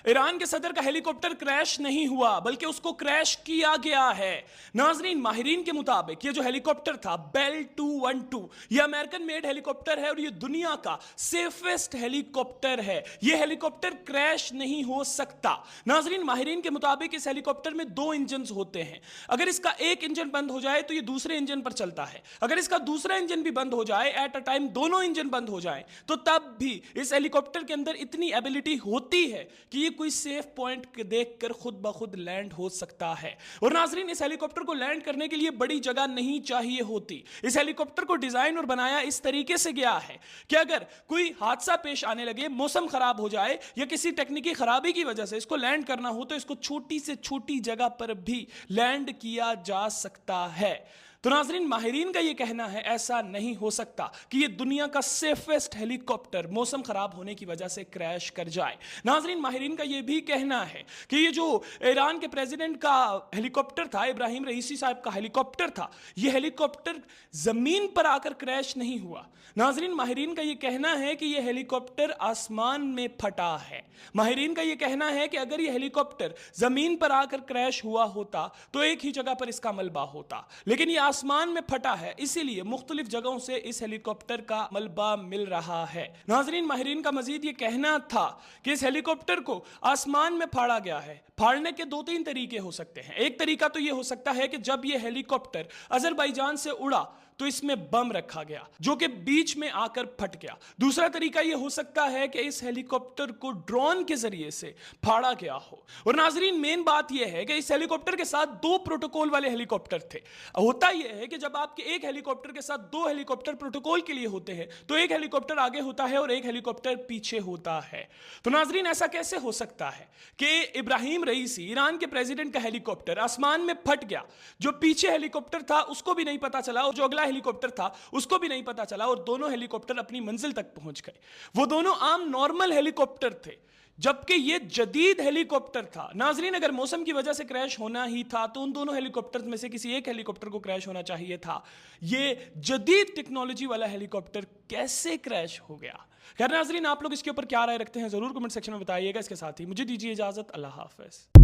Iran के सदर का हेलीकॉप्टर क्रैश नहीं हुआ बल्कि उसको क्रैश किया गया है। नाजरीन, माहिरीन के मुताबिक ये जो हेलीकॉप्टर था बेल 212, ये अमेरिकन मेड हेलीकॉप्टर है और ये दुनिया का सेफेस्ट हेलीकॉप्टर है। ये हेलीकॉप्टर क्रैश नहीं हो सकता। नाजरीन, माहिरीन के मुताबिक इस हेलीकॉप्टर में 2 इंजन होते हैं। अगर इसका एक इंजन बंद हो जाए तो ये दूसरे इंजन पर चलता है। अगर इसका दूसरा इंजन भी बंद हो जाए, एट अ टाइम दोनों इंजन बंद हो जाए, तो तब भी इस हेलीकॉप्टर के अंदर इतनी एबिलिटी होती है कि ये कोई सेफ पॉइंट देखकर खुद ब खुद लैंड हो सकता है। और नाजरीन, इस हेलीकॉप्टर को लैंड करने के लिए बड़ी जगह नहीं चाहिए होती। इस हेलीकॉप्टर को डिजाइन और बनाया इस तरीके से गया है कि अगर कोई हादसा पेश आने लगे, मौसम खराब हो जाए या किसी टेक्निकी खराबी की वजह से इसको लैंड करना हो, तो इसको छोटी से छोटी जगह पर भी लैंड किया जा सकता है। तो नाजरीन, माहिरीन का यह कहना है ऐसा नहीं हो सकता कि यह दुनिया का सेफेस्ट हेलीकॉप्टर मौसम खराब होने की वजह से क्रैश कर जाए। नाजरीन, माहिरीन का यह भी कहना है कि ये जो ईरान के प्रेसिडेंट का हेलीकॉप्टर था, इब्राहिम रईसी साहब का हेलीकॉप्टर था, यह हेलीकॉप्टर जमीन पर आकर क्रैश नहीं हुआ। नाजरीन, माहिरीन का यह कहना है कि यह हेलीकॉप्टर आसमान में फटा है। माहिरीन का यह कहना है कि अगर यह हेलीकॉप्टर जमीन पर आकर क्रैश हुआ होता तो एक ही जगह पर इसका मलबा होता, लेकिन यह आसमान में फटा है, इसीलिए मुख्तलिफ जगहों से इस हेलीकॉप्टर का मलबा मिल रहा है। नाजरीन, माहिरीन का मजीद ये कहना था कि इस हेलीकॉप्टर को आसमान में फाड़ा गया है। फाड़ने के 2-3 तरीके हो सकते हैं। एक तरीका तो यह हो सकता है कि जब यह हेलीकॉप्टर अजरबैजान से उड़ा तो इसमें बम रखा गया जो कि बीच में आकर फट गया। दूसरा तरीका यह हो सकता है कि इस हेलीकॉप्टर को ड्रोन के जरिए से फाड़ा गया हो। और नाजरीन, मेन बात यह है कि इस हेलीकॉप्टर के साथ 2 प्रोटोकॉल वाले हेलीकॉप्टर थे। होता यह है कि जब आपके एक हेलीकॉप्टर के साथ 2 हेलीकॉप्टर प्रोटोकॉल के लिए होते हैं तो एक हेलीकॉप्टर आगे होता है और एक हेलीकॉप्टर पीछे होता है। तो नाजरीन, ऐसा कैसे हो सकता है कि इब्राहिम रईसी, ईरान के प्रेसिडेंट का हेलीकॉप्टर आसमान में फट गया, जो पीछे हेलीकॉप्टर था उसको भी नहीं पता चला और जो अगला हेलीकॉप्टर था उसको भी नहीं पता चला, और दोनों हेलीकॉप्टर अपनी मंजिल तक पहुंच गए। वो दोनों आम नॉर्मल हेलीकॉप्टर थे, जबकि ये जदीद हेलीकॉप्टर था। नाजरीन, अगर मौसम की वजह से क्रैश होना ही था तो उन दोनों हेलीकॉप्टर में से किसी एक हेलीकॉप्टर को क्रैश होना चाहिए था। ये जदीद टेक्नोलॉजी वाला हेलीकॉप्टर कैसे क्रैश हो गया? खैर नाजरीन, आप लोग इसके ऊपर क्या राय रखते हैं जरूर कमेंट सेक्शन में बताइएगा। इसके साथ ही मुझे दीजिए इजाजत। अल्लाह हाफिज।